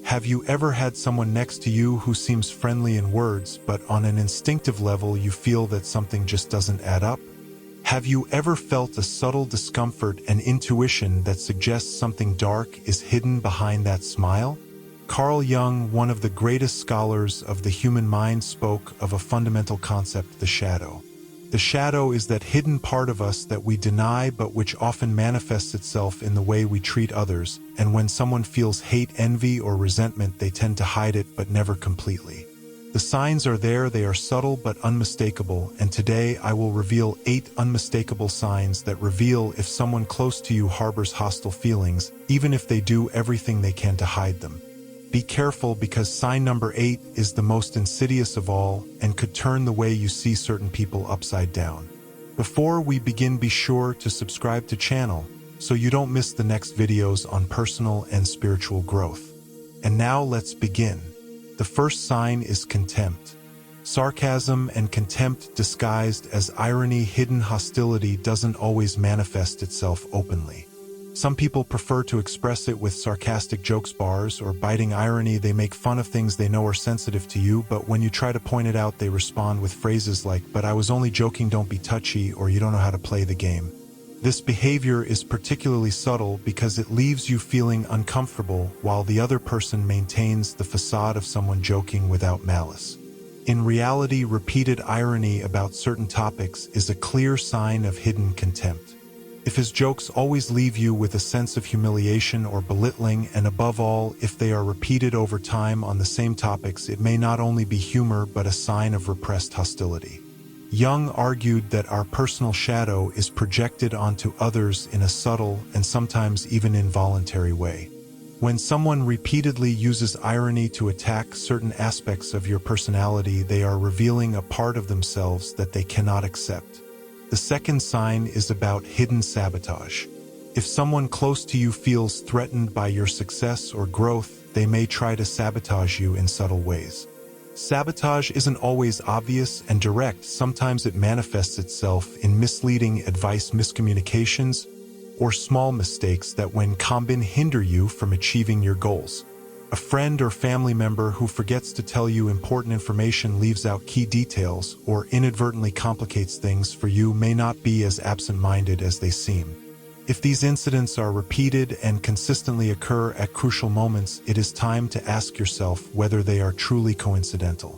Have you ever had someone next to you who seems friendly in words, but on an instinctive level you feel that something just doesn't add up? Have you ever felt a subtle discomfort and intuition that suggests something dark is hidden behind that smile? Carl Jung, one of the greatest scholars of the human mind, spoke of a fundamental concept, the shadow. The shadow is that hidden part of us that we deny but which often manifests itself in the way we treat others, and when someone feels hate, envy, or resentment, they tend to hide it but never completely. The signs are there, they are subtle but unmistakable, and today I will reveal 8 unmistakable signs that reveal if someone close to you harbors hostile feelings, even if they do everything they can to hide them. Be careful, because sign number 8 is the most insidious of all and could turn the way you see certain people upside down. Before we begin, be sure to subscribe to channel so you don't miss the next videos on personal and spiritual growth. And now let's begin. The first sign is contempt. Sarcasm and contempt disguised as irony, hidden hostility, doesn't always manifest itself openly. Some people prefer to express it with sarcastic jokes, bars, or biting irony. They make fun of things they know are sensitive to you, but when you try to point it out, they respond with phrases like, "But I was only joking, don't be touchy," or "You don't know how to play the game." This behavior is particularly subtle because it leaves you feeling uncomfortable while the other person maintains the facade of someone joking without malice. In reality, repeated irony about certain topics is a clear sign of hidden contempt. If his jokes always leave you with a sense of humiliation or belittling, and above all, if they are repeated over time on the same topics, it may not only be humor but a sign of repressed hostility. Jung argued that our personal shadow is projected onto others in a subtle and sometimes even involuntary way. When someone repeatedly uses irony to attack certain aspects of your personality, they are revealing a part of themselves that they cannot accept. The second sign is about hidden sabotage. If someone close to you feels threatened by your success or growth, they may try to sabotage you in subtle ways. Sabotage isn't always obvious and direct. Sometimes it manifests itself in misleading advice, miscommunications, or small mistakes that, when combined, hinder you from achieving your goals. A friend or family member who forgets to tell you important information, leaves out key details, or inadvertently complicates things for you may not be as absent-minded as they seem. If these incidents are repeated and consistently occur at crucial moments, it is time to ask yourself whether they are truly coincidental.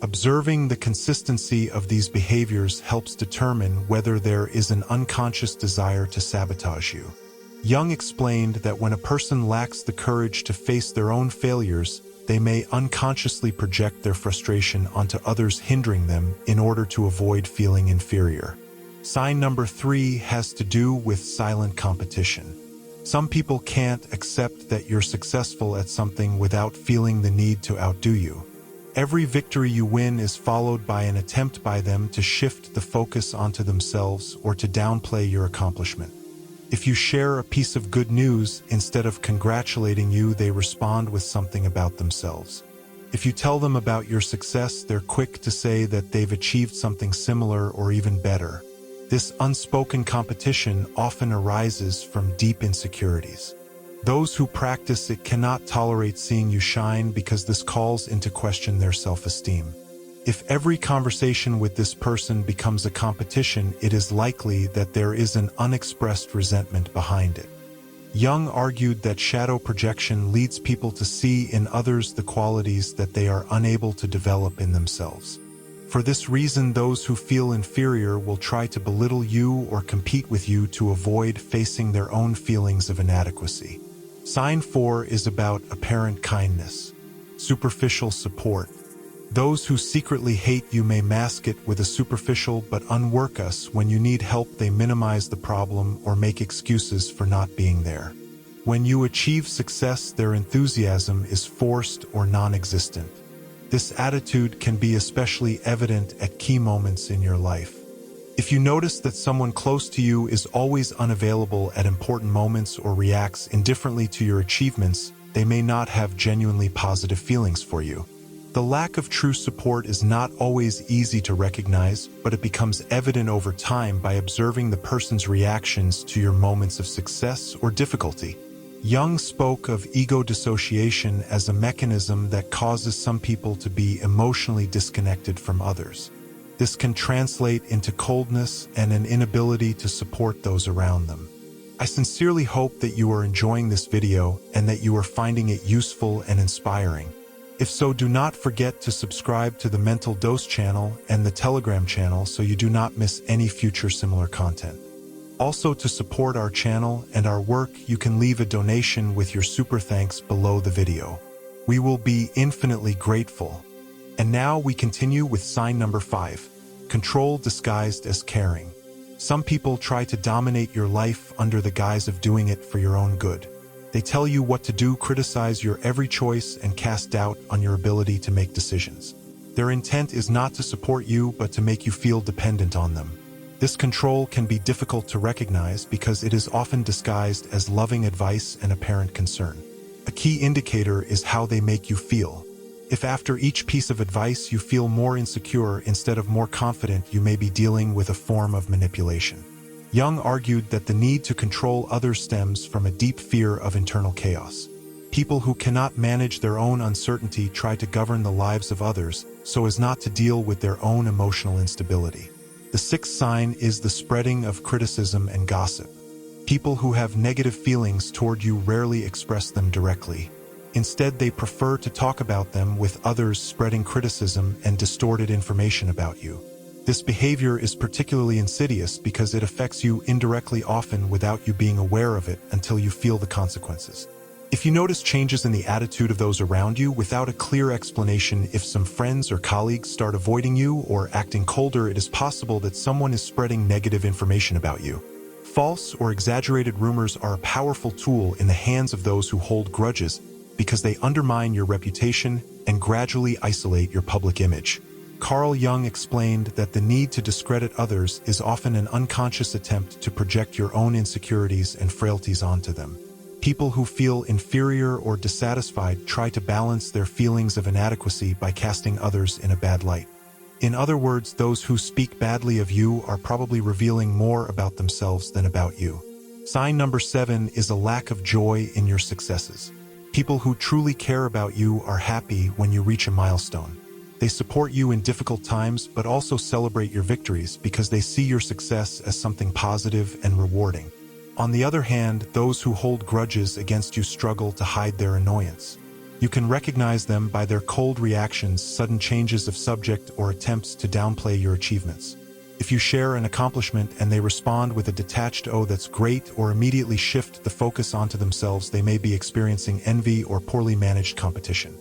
Observing the consistency of these behaviors helps determine whether there is an unconscious desire to sabotage you. Jung explained that when a person lacks the courage to face their own failures, they may unconsciously project their frustration onto others, hindering them in order to avoid feeling inferior. Sign number 3 has to do with silent competition. Some people can't accept that you're successful at something without feeling the need to outdo you. Every victory you win is followed by an attempt by them to shift the focus onto themselves or to downplay your accomplishment. If you share a piece of good news, instead of congratulating you, they respond with something about themselves. If you tell them about your success, they're quick to say that they've achieved something similar or even better. This unspoken competition often arises from deep insecurities. Those who practice it cannot tolerate seeing you shine because this calls into question their self-esteem. If every conversation with this person becomes a competition, it is likely that there is an unexpressed resentment behind it. Jung argued that shadow projection leads people to see in others the qualities that they are unable to develop in themselves. For this reason, those who feel inferior will try to belittle you or compete with you to avoid facing their own feelings of inadequacy. Sign 4 is about apparent kindness, superficial support. Those who secretly hate you may mask it with a superficial but unwork us. When you need help, they minimize the problem or make excuses for not being there. When you achieve success, their enthusiasm is forced or non-existent. This attitude can be especially evident at key moments in your life. If you notice that someone close to you is always unavailable at important moments or reacts indifferently to your achievements, they may not have genuinely positive feelings for you. The lack of true support is not always easy to recognize, but it becomes evident over time by observing the person's reactions to your moments of success or difficulty. Jung spoke of ego dissociation as a mechanism that causes some people to be emotionally disconnected from others. This can translate into coldness and an inability to support those around them. I sincerely hope that you are enjoying this video and that you are finding it useful and inspiring. If so, do not forget to subscribe to the Mental Dose channel and the Telegram channel so you do not miss any future similar content. Also, to support our channel and our work, you can leave a donation with your super thanks below the video. We will be infinitely grateful. And now we continue with sign number 5, control disguised as caring. Some people try to dominate your life under the guise of doing it for your own good. They tell you what to do, criticize your every choice, and cast doubt on your ability to make decisions. Their intent is not to support you, but to make you feel dependent on them. This control can be difficult to recognize because it is often disguised as loving advice and apparent concern. A key indicator is how they make you feel. If after each piece of advice you feel more insecure instead of more confident, you may be dealing with a form of manipulation. Jung argued that the need to control others stems from a deep fear of internal chaos. People who cannot manage their own uncertainty try to govern the lives of others so as not to deal with their own emotional instability. The 6th sign is the spreading of criticism and gossip. People who have negative feelings toward you rarely express them directly. Instead, they prefer to talk about them with others, spreading criticism and distorted information about you. This behavior is particularly insidious because it affects you indirectly, often without you being aware of it until you feel the consequences. If you notice changes in the attitude of those around you without a clear explanation, if some friends or colleagues start avoiding you or acting colder, it is possible that someone is spreading negative information about you. False or exaggerated rumors are a powerful tool in the hands of those who hold grudges because they undermine your reputation and gradually isolate your public image. Carl Jung explained that the need to discredit others is often an unconscious attempt to project your own insecurities and frailties onto them. People who feel inferior or dissatisfied try to balance their feelings of inadequacy by casting others in a bad light. In other words, those who speak badly of you are probably revealing more about themselves than about you. Sign number 7 is a lack of joy in your successes. People who truly care about you are happy when you reach a milestone. They support you in difficult times but also celebrate your victories because they see your success as something positive and rewarding. On the other hand, those who hold grudges against you struggle to hide their annoyance. You can recognize them by their cold reactions, sudden changes of subject, or attempts to downplay your achievements. If you share an accomplishment and they respond with a detached "oh, that's great," or immediately shift the focus onto themselves, they may be experiencing envy or poorly managed competition.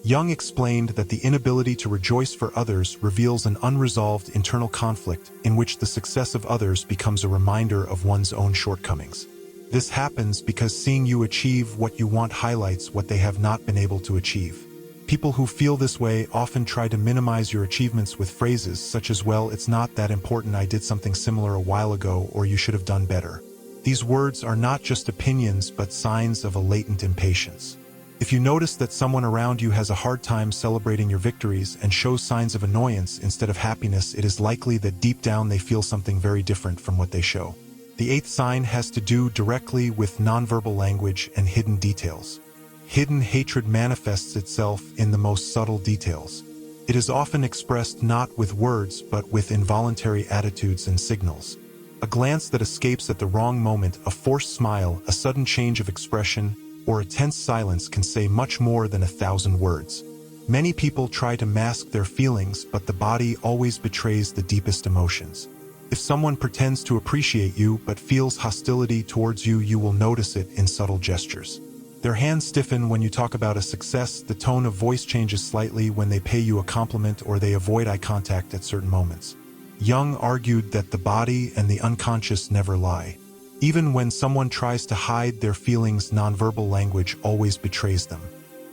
Jung explained that the inability to rejoice for others reveals an unresolved internal conflict in which the success of others becomes a reminder of one's own shortcomings. This happens because seeing you achieve what you want highlights what they have not been able to achieve. People who feel this way often try to minimize your achievements with phrases such as, "well, it's not that important, I did something similar a while ago," or "you should have done better." These words are not just opinions but signs of a latent impatience. If you notice that someone around you has a hard time celebrating your victories and shows signs of annoyance instead of happiness, it is likely that deep down they feel something very different from what they show. The 8th sign has to do directly with nonverbal language and hidden details. Hidden hatred manifests itself in the most subtle details. It is often expressed not with words but with involuntary attitudes and signals. A glance that escapes at the wrong moment, a forced smile, a sudden change of expression, or a tense silence can say much more than 1,000 words. Many people try to mask their feelings, but the body always betrays the deepest emotions. If someone pretends to appreciate you but feels hostility towards you, you will notice it in subtle gestures. Their hands stiffen when you talk about a success, the tone of voice changes slightly when they pay you a compliment, or they avoid eye contact at certain moments. Jung argued that the body and the unconscious never lie. Even when someone tries to hide their feelings, nonverbal language always betrays them.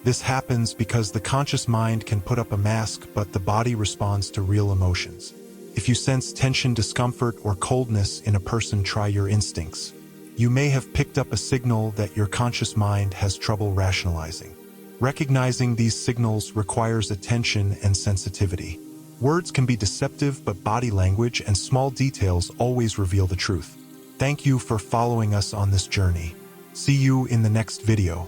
This happens because the conscious mind can put up a mask, but the body responds to real emotions. If you sense tension, discomfort, or coldness in a person, try your instincts. You may have picked up a signal that your conscious mind has trouble rationalizing. Recognizing these signals requires attention and sensitivity. Words can be deceptive, but body language and small details always reveal the truth. Thank you for following us on this journey. See you in the next video.